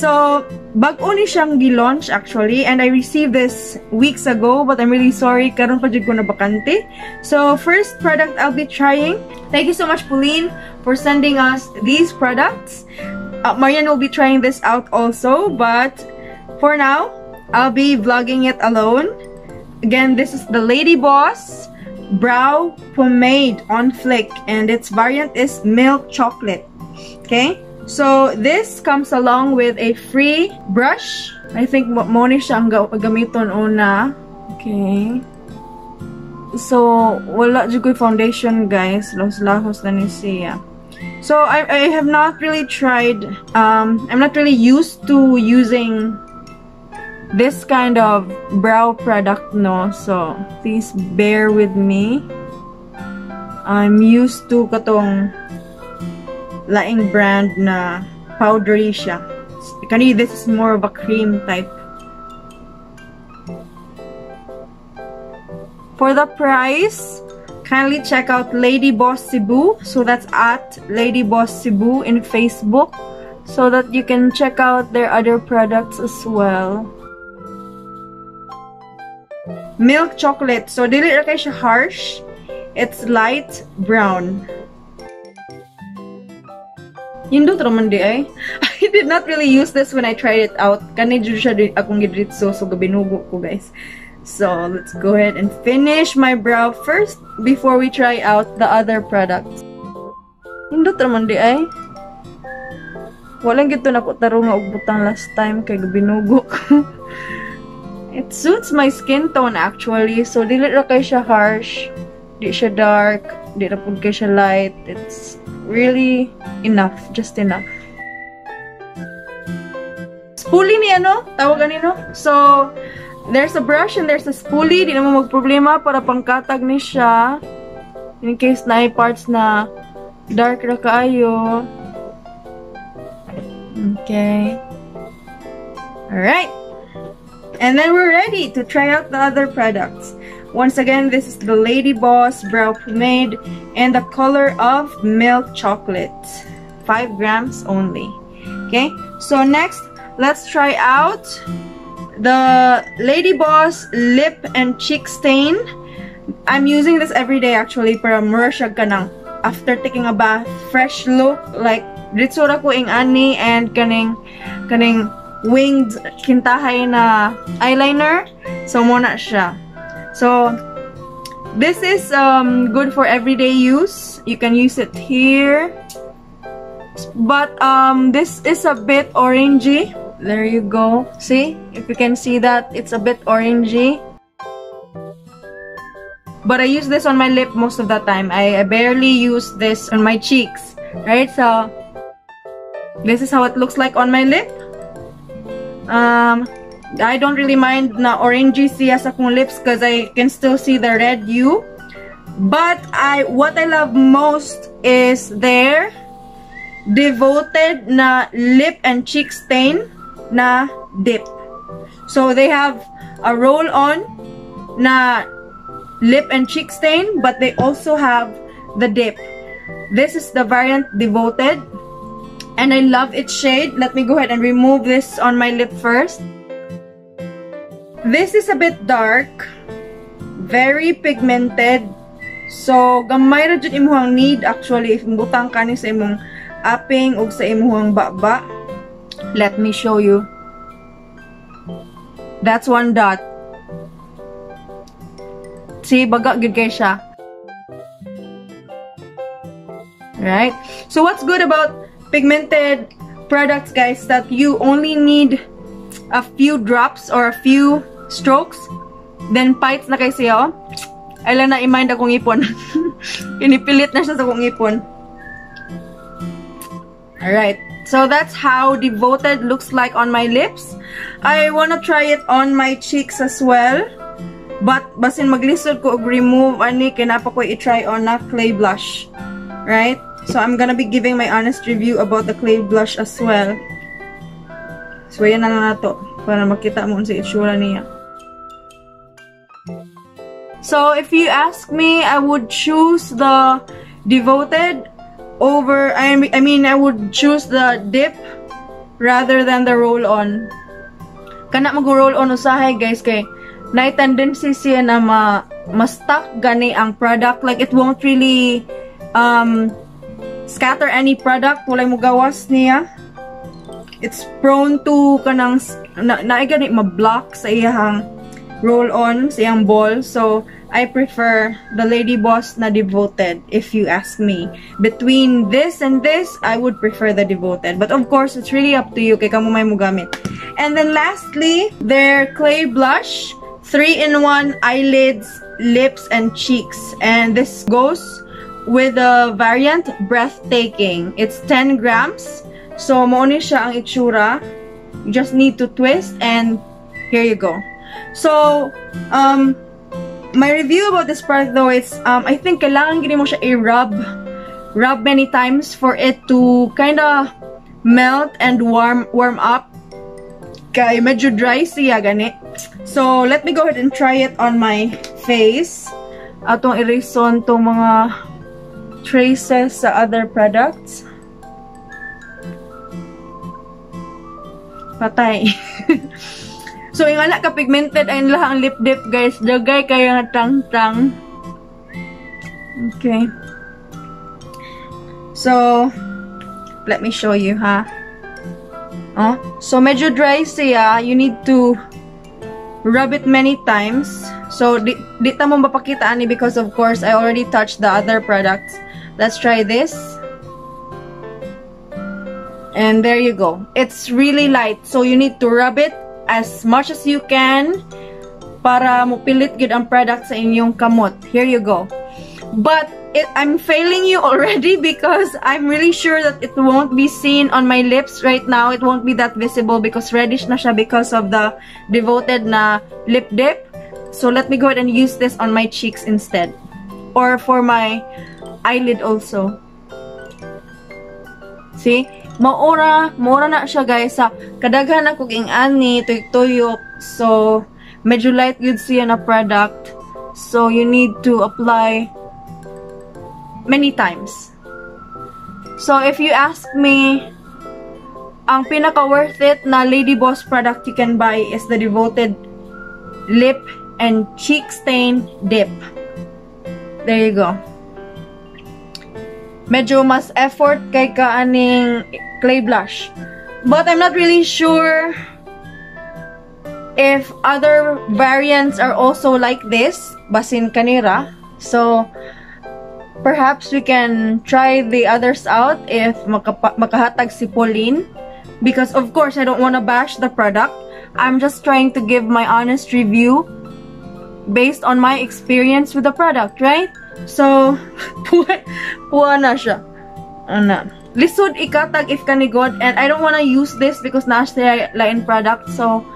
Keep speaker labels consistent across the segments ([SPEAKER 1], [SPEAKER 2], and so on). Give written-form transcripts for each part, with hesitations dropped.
[SPEAKER 1] So, bag-o ni siyang gi-launch actually, and I received this weeks ago, but I'm really sorry, karon pa jud ko na bakante. So, first product I'll be trying. Thank you so much, Pauline, for sending us these products. Marian will be trying this out also, but for now, I'll be vlogging it alone. Again, this is the Lady Boss Brow Pomade on Flick, and its variant is milk chocolate. Okay? So, this comes along with a free brush. I think mo ni siya ang gamiton una. Okay. So, wala jud ko'y foundation, guys. Lahos na ni siya. So, I have not really tried, I'm not really used to using this kind of brow product, no. So, please bear with me. I'm used to katong laing brand na powdery siya. Kani, this is more of a cream type. For the price, kindly check out Lady Boss Cebu. So that's at Lady Boss Cebu in Facebook, so that you can check out their other products as well. Milk chocolate. So dili ra kay siya harsh. It's light brown. Yun raman di ay. I did not really use this when I tried it out. Kani jud siya akong gidritso, so gabinugo ko, guys. So, let's go ahead and finish my brow first before we try out the other products. Yun raman di ay. Walang gito na ko taro nga og butang last time kay gabinugo ko. It suits my skin tone actually. So, dili ra kay siya harsh. Di siya dark. Di ra pud kay siya light. It's really enough, just enough. Spoolie ni ano, tawagan nino. So, there's a brush and there's a spoolie. Di naman magproblema para pangkatag ni siya. In case na ay parts na dark ra kaayo. Okay. Alright. And then we're ready to try out the other products. Once again, this is the Lady Boss Brow Pomade in the color of milk chocolate. 5 grams only. Okay, so next, let's try out the Lady Boss Lip and Cheek Stain. I'm using this every day actually para mura siya kanang after taking a bath, fresh look, like ditsura ko ing ani and kaning winged kintahay na eyeliner. So muna siya. So, this is good for everyday use. You can use it here. But, this is a bit orangey. There you go. See? If you can see that, it's a bit orangey. But I use this on my lip most of the time. I barely use this on my cheeks. Right? So, this is how it looks like on my lip. I don't really mind na orangey siya sa akong lips because I can still see the red hue. But what I love most is their devoted na lip and cheek stain na dip. So they have a roll-on na lip and cheek stain, but they also have the dip. This is the variant Devoted, and I love its shade. Let me go ahead and remove this on my lip first. This is a bit dark, very pigmented. So, gamay ra jud imuhang need actually if butang kani sa imong aping o sa imuhang baba. Let me show you. That's one dot. See, baga good kay siya. Right? So what's good about pigmented products, guys, that you only need a few drops or a few strokes, then pites na kay siya. Ay lang na i-mind akong ipon. Inipilit na siya sa akong ipon. Alright. So that's how Devoted looks like on my lips. I wanna try it on my cheeks as well. But basin maglisod ko og remove ani kinapa ko i-try on na clay blush. Right? So I'm gonna be giving my honest review about the clay blush as well. So yan na lang nato para makita mo sa itsura niya. So if you ask me, I would choose the Devoted over, I mean I would choose the dip rather than the roll-on. Kana mag-roll-on usahay, guys, kay na tendency siya na ma-stuck gani ang product. Like it won't really scatter any product. Walay mo gawas niya. It's prone to kanang gani ma-block sa iyang roll-on, sa iyang ball. So I prefer the Lady Boss na Devoted, if you ask me. Between this and this, I would prefer the Devoted. But of course, it's really up to you kay kamo may mo gamit. And then lastly, their clay blush, 3-in-1 eyelids, lips, and cheeks. And this goes with the variant Breathtaking. It's 10 grams. So, mauni siya ang itsura. You just need to twist and here you go. So, my review about this product though is, I think kailangan gini mo siya i-rub many times for it to kinda melt and warm up. Kay medyo dry siya gani. So, let me go ahead and try it on my face. Atong i-reson tong mga traces sa other products. Patay. So, yung anak ka pigmented ay nila ang lip dip, guys. Dagay kayo nga tang-tang. Okay. So, let me show you, ha? Oh, so medyo dry siya. You need to rub it many times. So, di ta mo mapakita ani because of course, I already touched the other products. Let's try this. And there you go. It's really light. So, you need to rub it as much as you can para mupilit gid ang product sa inyong kamot. Here you go. But I'm failing you already because I'm really sure that it won't be seen on my lips right now. It won't be that visible because reddish na siya because of the Devoted na lip dip. So let me go ahead and use this on my cheeks instead. Or for my eyelid also. See? Maura na siya, guys. Sa kadaghan ako king ani, tuyok. So, medyo light good siya na product. So, you need to apply many times. So, if you ask me, ang pinaka worth it na Lady Boss product you can buy is the Devoted Lip and Cheek Stain Dip. There you go. Medyo mas effort kay kaaning clay blush. But I'm not really sure if other variants are also like this, basin kanira. So, perhaps we can try the others out if makahatag si Pauline. Because of course, I don't want to bash the product. I'm just trying to give my honest review based on my experience with the product, right? So, puwa na siya. Ana. Lisod ikatag if kanigod. And I don't wanna use this because nasa lain product. So,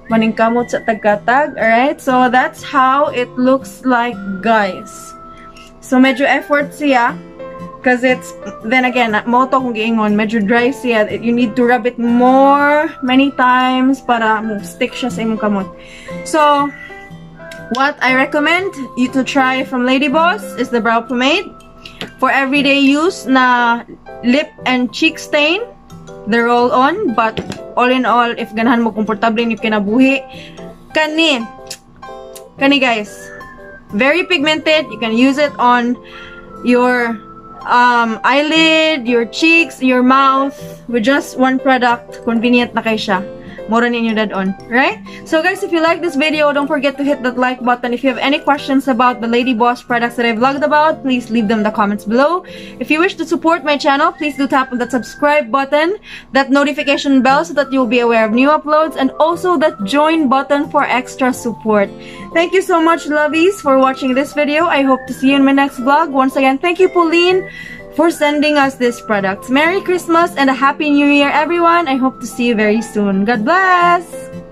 [SPEAKER 1] maningkamot sa tagkatag. Alright? So, that's how it looks like, guys. So, medyo effort siya. Because it's, then again, moto kung giingon, medyo dry siya. You need to rub it many times para stick siya sa imong kamot. So, what I recommend you to try from Lady Boss is the brow pomade. For everyday use na lip and cheek stain, they're all on. But all in all, if ganahan mo komportable yung kinabuhi, kani guys, very pigmented. You can use it on your eyelid, your cheeks, your mouth, with just one product. Convenient na kay siya. Mura ninyo dad-on, right? So guys, if you like this video, don't forget to hit that like button. If you have any questions about the Lady Boss products that I vlogged about, please leave them in the comments below. If you wish to support my channel, please do tap on that subscribe button, that notification bell so that you'll be aware of new uploads, and also that join button for extra support. Thank you so much, lovies, for watching this video. I hope to see you in my next vlog. Once again, thank you, Pauline, for sending us these products. Merry Christmas and a Happy New Year, everyone. I hope to see you very soon. God bless!